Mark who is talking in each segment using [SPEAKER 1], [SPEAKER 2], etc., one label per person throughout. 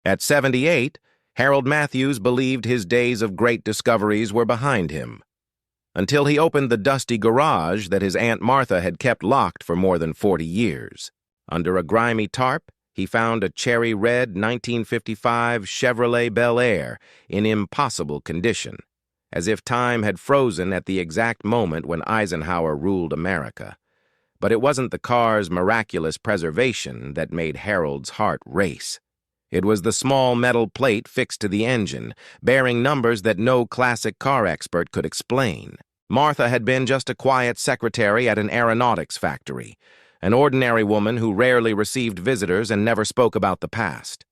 [SPEAKER 1] At 78, Harold Matthews believed his days of great discoveries were behind him, until he opened the dusty garage that his Aunt Martha had kept locked for more than 40 years. Under a grimy tarp, he found a cherry red 1955 Chevrolet Bel Air in impossible condition, as if time had frozen at the exact moment when Eisenhower ruled America. But it wasn't the car's miraculous preservation that made Harold's heart race. It was the small metal plate fixed to the engine, bearing numbers that no classic car expert could explain. Martha had been just a quiet secretary at an aeronautics factory, an ordinary woman who rarely received visitors and never spoke about the past.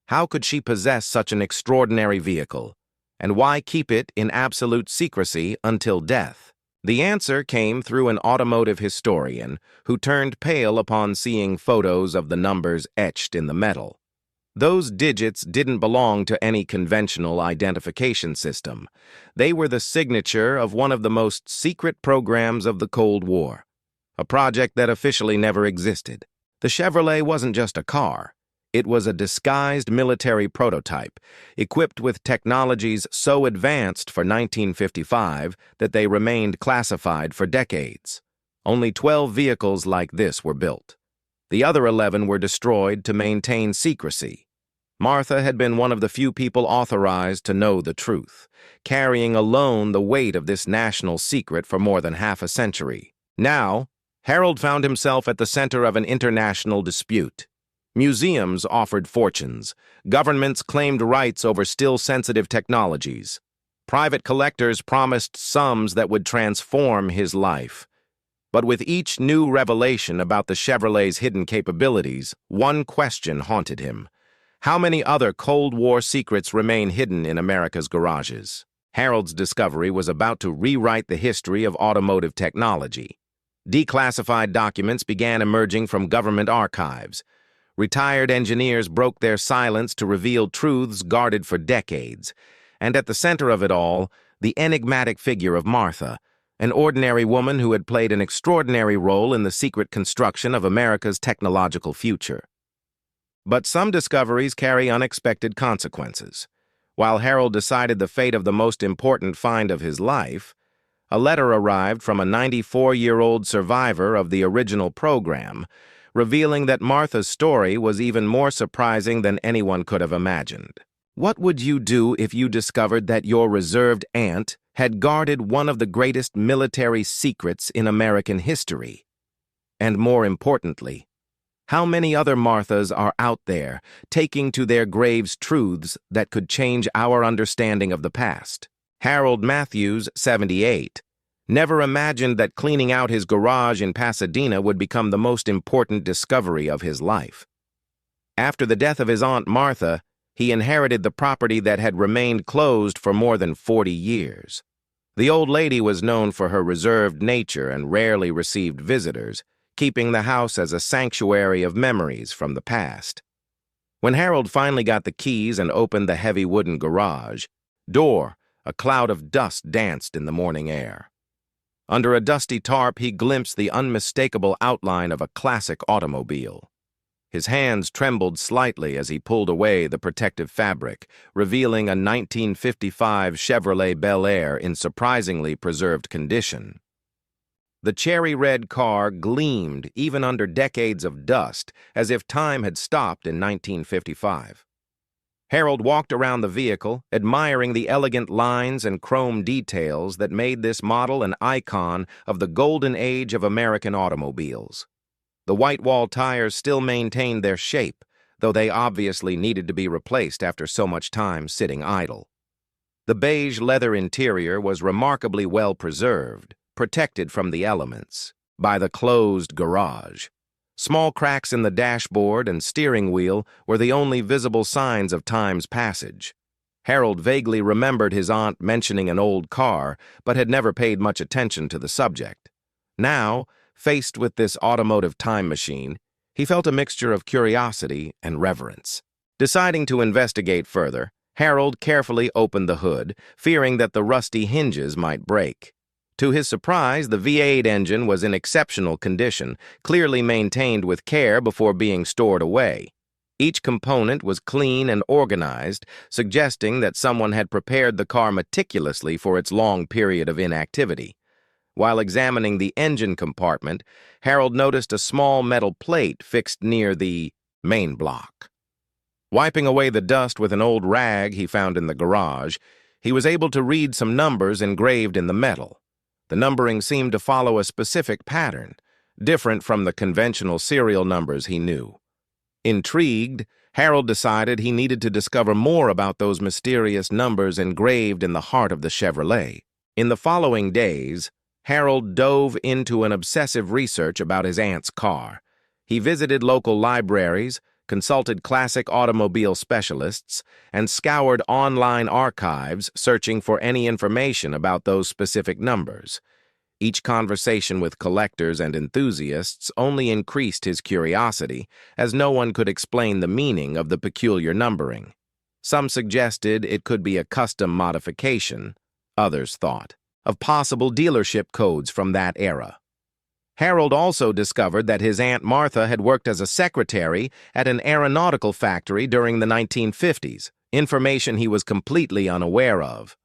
[SPEAKER 1] How could she possess such an extraordinary vehicle? And why keep it in absolute secrecy until death? The answer came through an automotive historian who turned pale upon seeing photos of the numbers etched in the metal. Those digits didn't belong to any conventional identification system. They were the signature of one of the most secret programs of the Cold War, a project that officially never existed. The Chevrolet wasn't just a car. It was a disguised military prototype, equipped with technologies so advanced for 1955 that they remained classified for decades. Only 12 vehicles like this were built. The other 11 were destroyed to maintain secrecy. Martha had been one of the few people authorized to know the truth, carrying alone the weight of this national secret for more than half a century. Now, Harold found himself at the center of an international dispute. Museums offered fortunes. Governments claimed rights over still sensitive technologies. Private collectors promised sums that would transform his life. But with each new revelation about the Chevrolet's hidden capabilities, one question haunted him. How many other Cold War secrets remain hidden in America's garages? Harold's discovery was about to rewrite the history of automotive technology. Declassified documents began emerging from government archives. Retired engineers broke their silence to reveal truths guarded for decades. And at the center of it all, the enigmatic figure of Martha, an ordinary woman who had played an extraordinary role in the secret construction of America's technological future. But some discoveries carry unexpected consequences. While Harold decided the fate of the most important find of his life, a letter arrived from a 94-year-old survivor of the original program, revealing that Martha's story was even more surprising than anyone could have imagined. What would you do if you discovered that your reserved aunt had guarded one of the greatest military secrets in American history? And more importantly, how many other Marthas are out there taking to their graves truths that could change our understanding of the past? Harold Matthews, 78, never imagined that cleaning out his garage in Pasadena would become the most important discovery of his life. After the death of his Aunt Martha, he inherited the property that had remained closed for more than 40 years. The old lady was known for her reserved nature and rarely received visitors, keeping the house as a sanctuary of memories from the past. When Harold finally got the keys and opened the heavy wooden garage door, a cloud of dust danced in the morning air. Under a dusty tarp, he glimpsed the unmistakable outline of a classic automobile. His hands trembled slightly as he pulled away the protective fabric, revealing a 1955 Chevrolet Bel Air in surprisingly preserved condition. The cherry-red car gleamed even under decades of dust, as if time had stopped in 1955. Harold walked around the vehicle, admiring the elegant lines and chrome details that made this model an icon of the golden age of American automobiles. The white wall tires still maintained their shape, though they obviously needed to be replaced after so much time sitting idle. The beige leather interior was remarkably well preserved, protected from the elements by the closed garage. Small cracks in the dashboard and steering wheel were the only visible signs of time's passage. Harold vaguely remembered his aunt mentioning an old car, but had never paid much attention to the subject. Now, faced with this automotive time machine, he felt a mixture of curiosity and reverence. Deciding to investigate further, Harold carefully opened the hood, fearing that the rusty hinges might break. To his surprise, the V8 engine was in exceptional condition, clearly maintained with care before being stored away. Each component was clean and organized, suggesting that someone had prepared the car meticulously for its long period of inactivity. While examining the engine compartment, Harold noticed a small metal plate fixed near the main block. Wiping away the dust with an old rag he found in the garage, he was able to read some numbers engraved in the metal. The numbering seemed to follow a specific pattern, different from the conventional serial numbers he knew. Intrigued, Harold decided he needed to discover more about those mysterious numbers engraved in the heart of the Chevrolet. In the following days, Harold dove into an obsessive research about his aunt's car. He visited local libraries, consulted classic automobile specialists, and scoured online archives searching for any information about those specific numbers. Each conversation with collectors and enthusiasts only increased his curiosity, as no one could explain the meaning of the peculiar numbering. Some suggested it could be a custom modification, others thought of possible dealership codes from that era. Harold also discovered that his Aunt Martha had worked as a secretary at an aeronautical factory during the 1950s, information he was completely unaware of.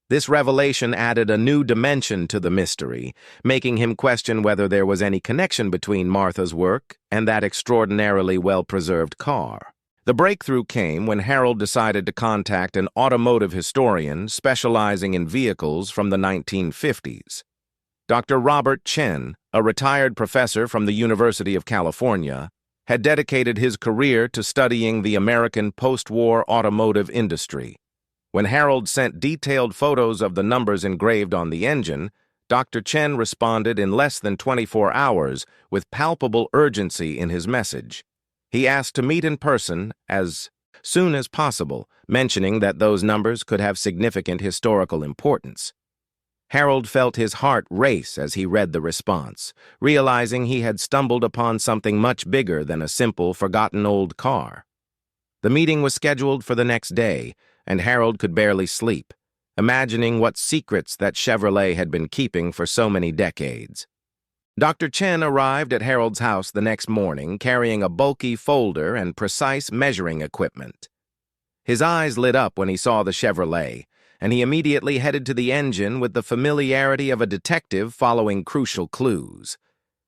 [SPEAKER 1] This revelation added a new dimension to the mystery, making him question whether there was any connection between Martha's work and that extraordinarily well-preserved car. The breakthrough came when Harold decided to contact an automotive historian specializing in vehicles from the 1950s. Dr. Robert Chen, a retired professor from the University of California, had dedicated his career to studying the American post-war automotive industry. When Harold sent detailed photos of the numbers engraved on the engine, Dr. Chen responded in less than 24 hours with palpable urgency in his message. He asked to meet in person as soon as possible, mentioning that those numbers could have significant historical importance. Harold felt his heart race as he read the response, realizing he had stumbled upon something much bigger than a simple, forgotten old car. The meeting was scheduled for the next day, and Harold could barely sleep, imagining what secrets that Chevrolet had been keeping for so many decades. Dr. Chen arrived at Harold's house the next morning carrying a bulky folder and precise measuring equipment. His eyes lit up when he saw the Chevrolet, and he immediately headed to the engine with the familiarity of a detective following crucial clues.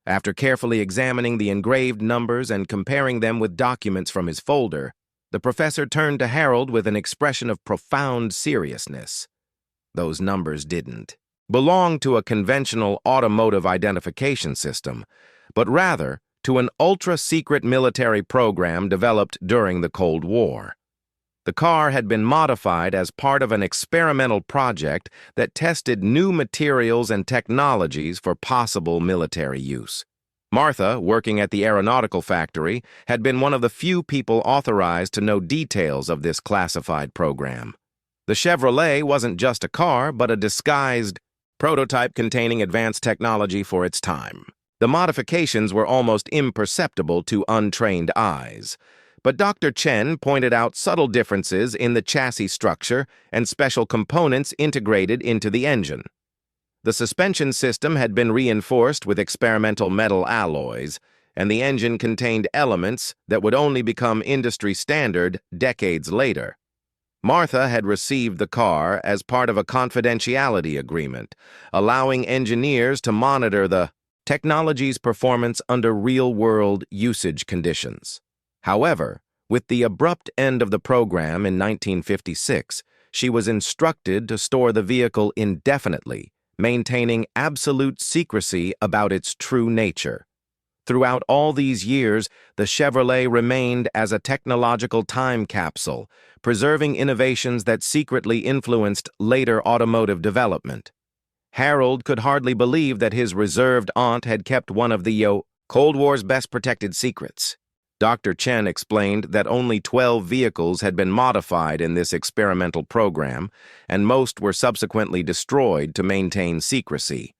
[SPEAKER 1] After carefully examining the engraved numbers and comparing them with documents from his folder, the professor turned to Harold with an expression of profound seriousness. Those numbers didn't belong to a conventional automotive identification system, but rather to an ultra-secret military program developed during the Cold War. The car had been modified as part of an experimental project that tested new materials and technologies for possible military use. Martha, working at the aeronautical factory, had been one of the few people authorized to know details of this classified program. The Chevrolet wasn't just a car, but a disguised prototype containing advanced technology for its time. The modifications were almost imperceptible to untrained eyes, but Dr. Chen pointed out subtle differences in the chassis structure and special components integrated into the engine. The suspension system had been reinforced with experimental metal alloys, and the engine contained elements that would only become industry standard decades later. Martha had received the car as part of a confidentiality agreement, allowing engineers to monitor the technology's performance under real-world usage conditions. However, with the abrupt end of the program in 1956, she was instructed to store the vehicle indefinitely, maintaining absolute secrecy about its true nature. Throughout all these years, the Chevrolet remained as a technological time capsule, preserving innovations that secretly influenced later automotive development. Harold could hardly believe that his reserved aunt had kept one of the Cold War's best protected secrets. Dr. Chen explained that only 12 vehicles had been modified in this experimental program, and most were subsequently destroyed to maintain secrecy.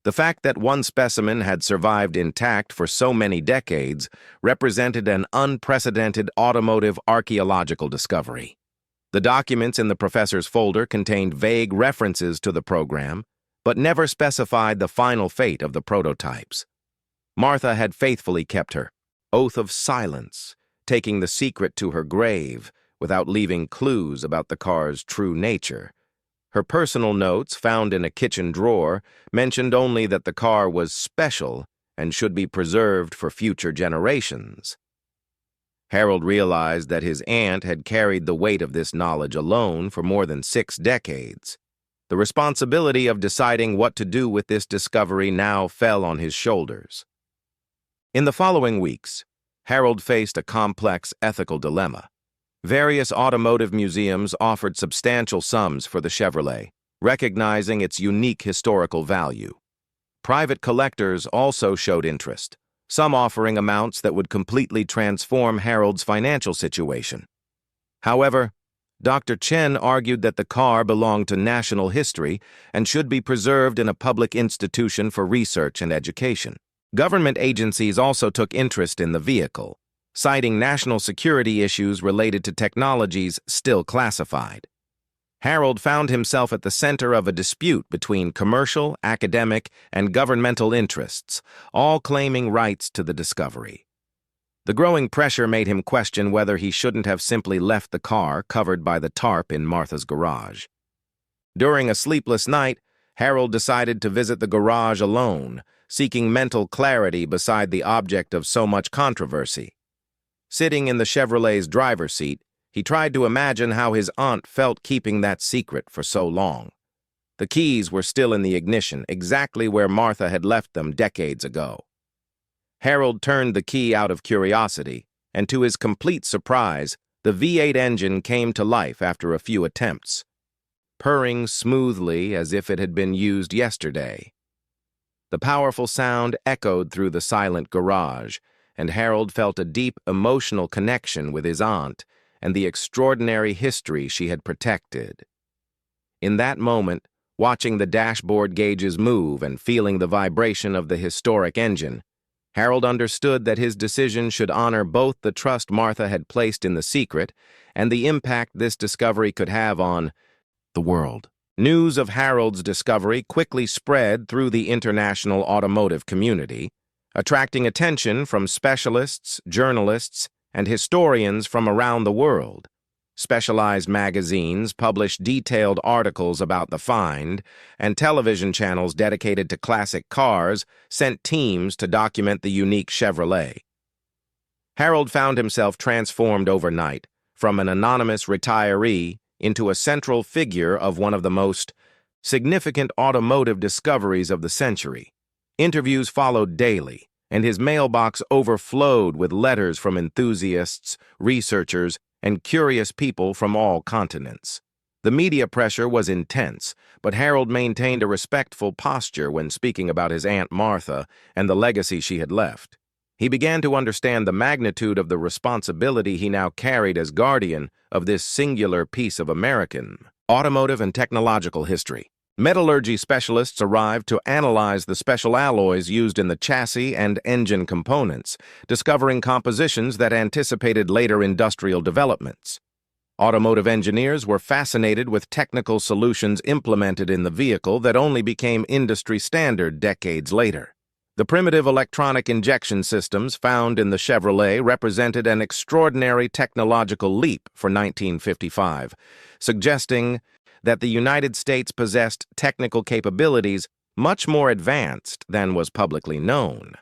[SPEAKER 1] The fact that one specimen had survived intact for so many decades represented an unprecedented automotive archaeological discovery. The documents in the professor's folder contained vague references to the program, but never specified the final fate of the prototypes. Martha had faithfully kept her oath of silence, taking the secret to her grave without leaving clues about the car's true nature. Her personal notes, found in a kitchen drawer, mentioned only that the car was special and should be preserved for future generations. Harold realized that his aunt had carried the weight of this knowledge alone for more than 6 decades. The responsibility of deciding what to do with this discovery now fell on his shoulders. In the following weeks, Harold faced a complex ethical dilemma. Various automotive museums offered substantial sums for the Chevrolet, recognizing its unique historical value. Private collectors also showed interest, some offering amounts that would completely transform Harold's financial situation. However, Dr. Chen argued that the car belonged to national history and should be preserved in a public institution for research and education. Government agencies also took interest in the vehicle, citing national security issues related to technologies still classified. Harold found himself at the center of a dispute between commercial, academic, and governmental interests, all claiming rights to the discovery. The growing pressure made him question whether he shouldn't have simply left the car covered by the tarp in Martha's garage. During a sleepless night, Harold decided to visit the garage alone, seeking mental clarity beside the object of so much controversy. Sitting in the Chevrolet's driver's seat, he tried to imagine how his aunt felt keeping that secret for so long. The keys were still in the ignition, exactly where Martha had left them decades ago. Harold turned the key out of curiosity, and to his complete surprise, the V8 engine came to life after a few attempts, purring smoothly as if it had been used yesterday. The powerful sound echoed through the silent garage, and Harold felt a deep emotional connection with his aunt and the extraordinary history she had protected. In that moment, watching the dashboard gauges move and feeling the vibration of the historic engine, Harold understood that his decision should honor both the trust Martha had placed in the secret and the impact this discovery could have on the world. News of Harold's discovery quickly spread through the international automotive community, attracting attention from specialists, journalists, and historians from around the world. Specialized magazines published detailed articles about the find, and television channels dedicated to classic cars sent teams to document the unique Chevrolet. Harold found himself transformed overnight, from an anonymous retiree into a central figure of one of the most significant automotive discoveries of the century. Interviews followed daily, and his mailbox overflowed with letters from enthusiasts, researchers, and curious people from all continents. The media pressure was intense, but Harold maintained a respectful posture when speaking about his Aunt Martha and the legacy she had left. He began to understand the magnitude of the responsibility he now carried as guardian of this singular piece of American automotive and technological history. Metallurgy specialists arrived to analyze the special alloys used in the chassis and engine components, discovering compositions that anticipated later industrial developments. Automotive engineers were fascinated with technical solutions implemented in the vehicle that only became industry standard decades later. The primitive electronic injection systems found in the Chevrolet represented an extraordinary technological leap for 1955, suggesting that the United States possessed technical capabilities much more advanced than was publicly known.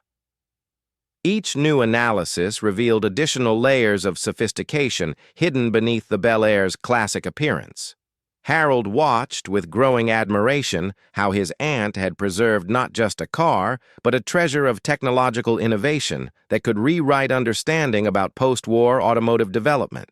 [SPEAKER 1] Each new analysis revealed additional layers of sophistication hidden beneath the Bel Air's classic appearance. Harold watched with growing admiration how his aunt had preserved not just a car, but a treasure of technological innovation that could rewrite understanding about post-war automotive development.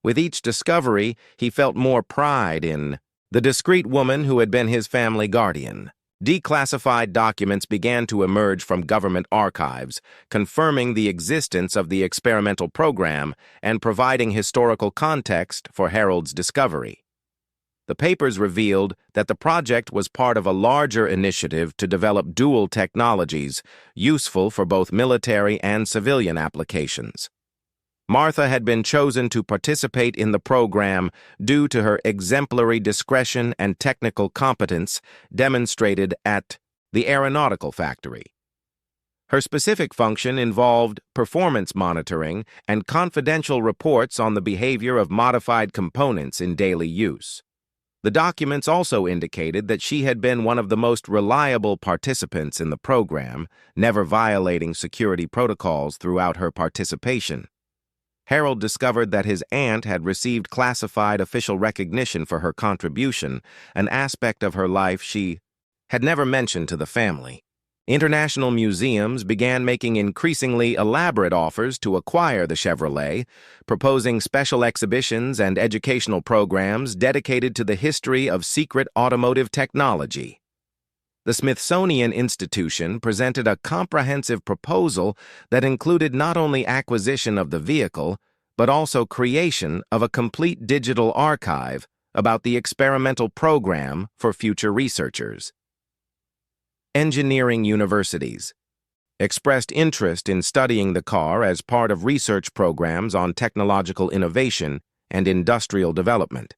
[SPEAKER 1] With each discovery, he felt more pride in the discreet woman who had been his family guardian. Declassified documents began to emerge from government archives, confirming the existence of the experimental program and providing historical context for Harold's discovery. The papers revealed that the project was part of a larger initiative to develop dual technologies useful for both military and civilian applications. Martha had been chosen to participate in the program due to her exemplary discretion and technical competence demonstrated at the aeronautical factory. Her specific function involved performance monitoring and confidential reports on the behavior of modified components in daily use. The documents also indicated that she had been one of the most reliable participants in the program, never violating security protocols throughout her participation. Harold discovered that his aunt had received classified official recognition for her contribution, an aspect of her life she had never mentioned to the family. International museums began making increasingly elaborate offers to acquire the Chevrolet, proposing special exhibitions and educational programs dedicated to the history of secret automotive technology. The Smithsonian Institution presented a comprehensive proposal that included not only acquisition of the vehicle, but also creation of a complete digital archive about the experimental program for future researchers. Engineering universities expressed interest in studying the car as part of research programs on technological innovation and industrial development.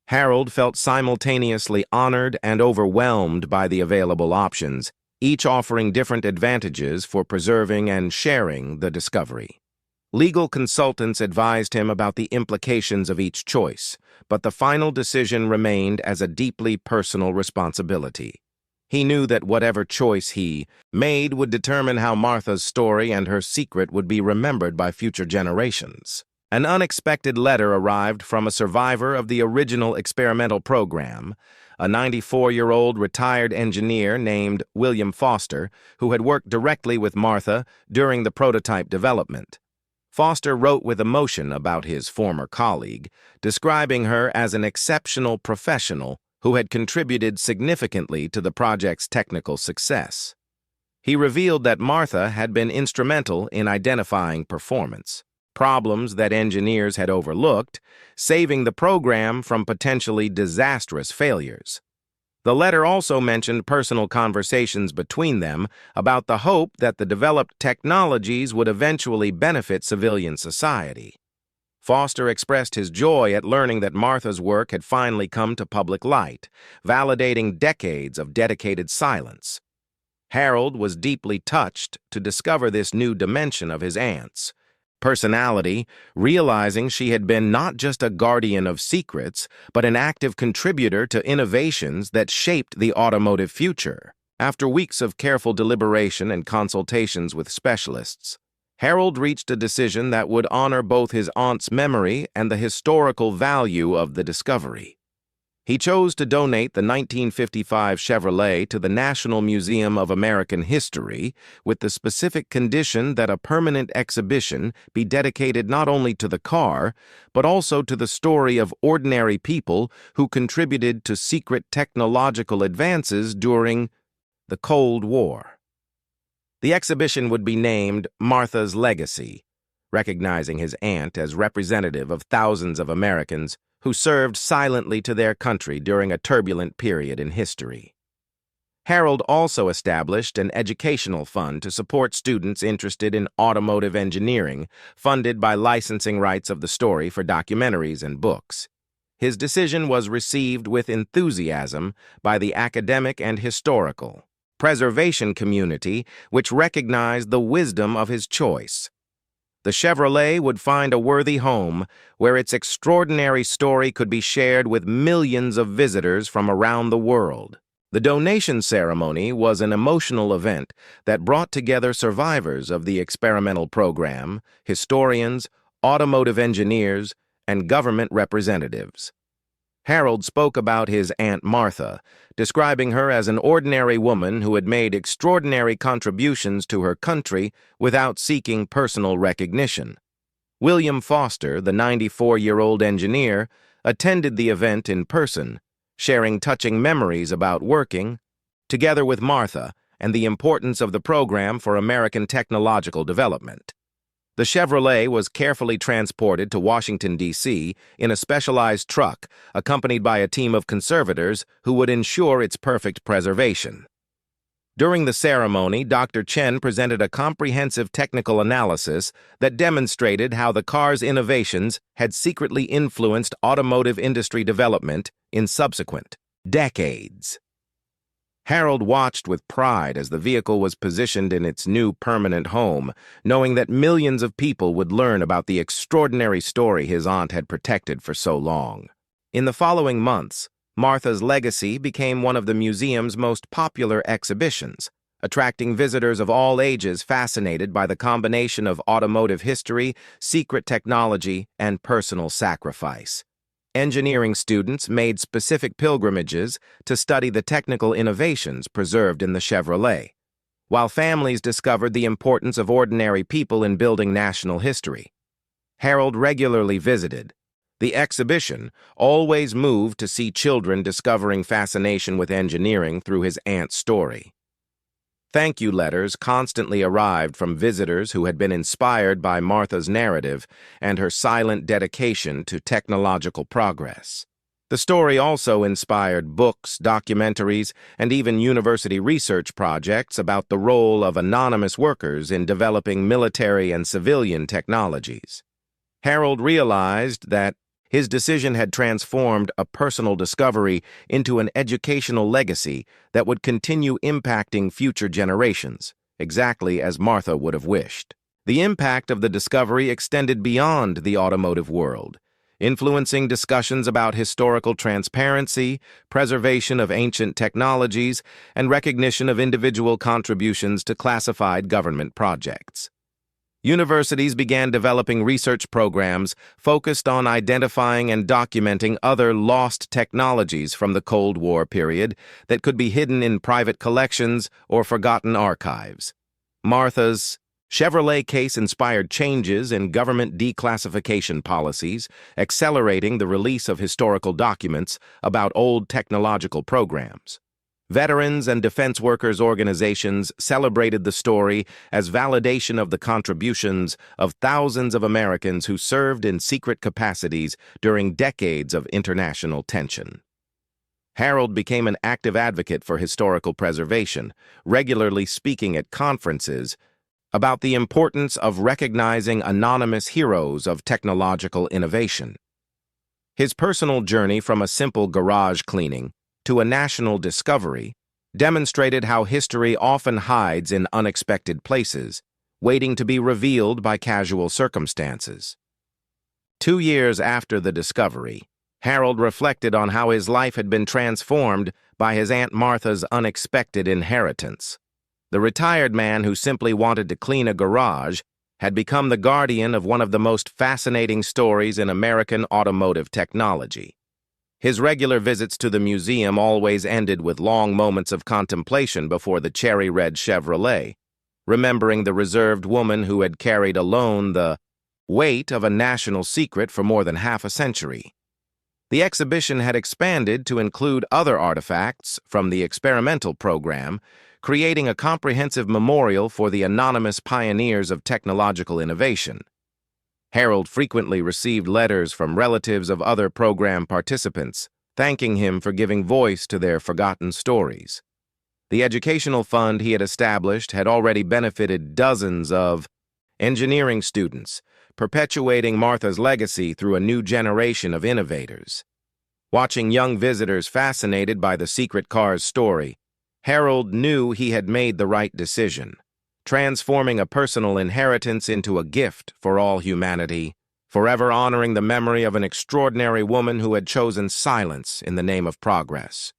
[SPEAKER 1] Harold felt simultaneously honored and overwhelmed by the available options, each offering different advantages for preserving and sharing the discovery. Legal consultants advised him about the implications of each choice, but the final decision remained as a deeply personal responsibility. He knew that whatever choice he made would determine how Martha's story and her secret would be remembered by future generations. An unexpected letter arrived from a survivor of the original experimental program, a 94-year-old retired engineer named William Foster, who had worked directly with Martha during the prototype development. Foster wrote with emotion about his former colleague, describing her as an exceptional professional who had contributed significantly to the project's technical success. He revealed that Martha had been instrumental in identifying performance problems that engineers had overlooked, saving the program from potentially disastrous failures. The letter also mentioned personal conversations between them about the hope that the developed technologies would eventually benefit civilian society. Foster expressed his joy at learning that Martha's work had finally come to public light, validating decades of dedicated silence. Harold was deeply touched to discover this new dimension of his aunt's personality, realizing she had been not just a guardian of secrets, but an active contributor to innovations that shaped the automotive future. After weeks of careful deliberation and consultations with specialists, Harold reached a decision that would honor both his aunt's memory and the historical value of the discovery. He chose to donate the 1955 Chevrolet to the National Museum of American History, with the specific condition that a permanent exhibition be dedicated not only to the car, but also to the story of ordinary people who contributed to secret technological advances during the Cold War. The exhibition would be named Martha's Legacy, recognizing his aunt as representative of thousands of Americans who served silently to their country during a turbulent period in history. Harold also established an educational fund to support students interested in automotive engineering, funded by licensing rights of the story for documentaries and books. His decision was received with enthusiasm by the academic and historical preservation community, which recognized the wisdom of his choice. The Chevrolet would find a worthy home where its extraordinary story could be shared with millions of visitors from around the world. The donation ceremony was an emotional event that brought together survivors of the experimental program, historians, automotive engineers, and government representatives. Harold spoke about his Aunt Martha, describing her as an ordinary woman who had made extraordinary contributions to her country without seeking personal recognition. William Foster, the 94-year-old engineer, attended the event in person, sharing touching memories about working together with Martha and the importance of the program for American technological development. The Chevrolet was carefully transported to Washington, D.C. in a specialized truck, accompanied by a team of conservators who would ensure its perfect preservation. During the ceremony, Dr. Chen presented a comprehensive technical analysis that demonstrated how the car's innovations had secretly influenced automotive industry development in subsequent decades. Harold watched with pride as the vehicle was positioned in its new permanent home, knowing that millions of people would learn about the extraordinary story his aunt had protected for so long. In the following months, Martha's legacy became one of the museum's most popular exhibitions, attracting visitors of all ages fascinated by the combination of automotive history, secret technology, and personal sacrifice. Engineering students made specific pilgrimages to study the technical innovations preserved in the Chevrolet, while families discovered the importance of ordinary people in building national history. Harold regularly visited. The exhibition always moved to see children discovering fascination with engineering through his aunt's story. Thank you letters constantly arrived from visitors who had been inspired by Martha's narrative and her silent dedication to technological progress. The story also inspired books, documentaries, and even university research projects about the role of anonymous workers in developing military and civilian technologies. Harold realized that his decision had transformed a personal discovery into an educational legacy that would continue impacting future generations, exactly as Martha would have wished. The impact of the discovery extended beyond the automotive world, influencing discussions about historical transparency, preservation of ancient technologies, and recognition of individual contributions to classified government projects. Universities began developing research programs focused on identifying and documenting other lost technologies from the Cold War period that could be hidden in private collections or forgotten archives. Martha's Chevrolet case inspired changes in government declassification policies, accelerating the release of historical documents about old technological programs. Veterans and defense workers' organizations celebrated the story as validation of the contributions of thousands of Americans who served in secret capacities during decades of international tension. Harold became an active advocate for historical preservation, regularly speaking at conferences about the importance of recognizing anonymous heroes of technological innovation. His personal journey from a simple garage cleaning to a national discovery demonstrated how history often hides in unexpected places, waiting to be revealed by casual circumstances. 2 years after the discovery, Harold reflected on how his life had been transformed by his Aunt Martha's unexpected inheritance. The retired man who simply wanted to clean a garage had become the guardian of one of the most fascinating stories in American automotive technology. His regular visits to the museum always ended with long moments of contemplation before the cherry-red Chevrolet, remembering the reserved woman who had carried alone the weight of a national secret for more than half a century. The exhibition had expanded to include other artifacts from the experimental program, creating a comprehensive memorial for the anonymous pioneers of technological innovation. Harold frequently received letters from relatives of other program participants, thanking him for giving voice to their forgotten stories. The educational fund he had established had already benefited dozens of engineering students, perpetuating Martha's legacy through a new generation of innovators. Watching young visitors fascinated by the secret car's story, Harold knew he had made the right decision, transforming a personal inheritance into a gift for all humanity, forever honoring the memory of an extraordinary woman who had chosen silence in the name of progress.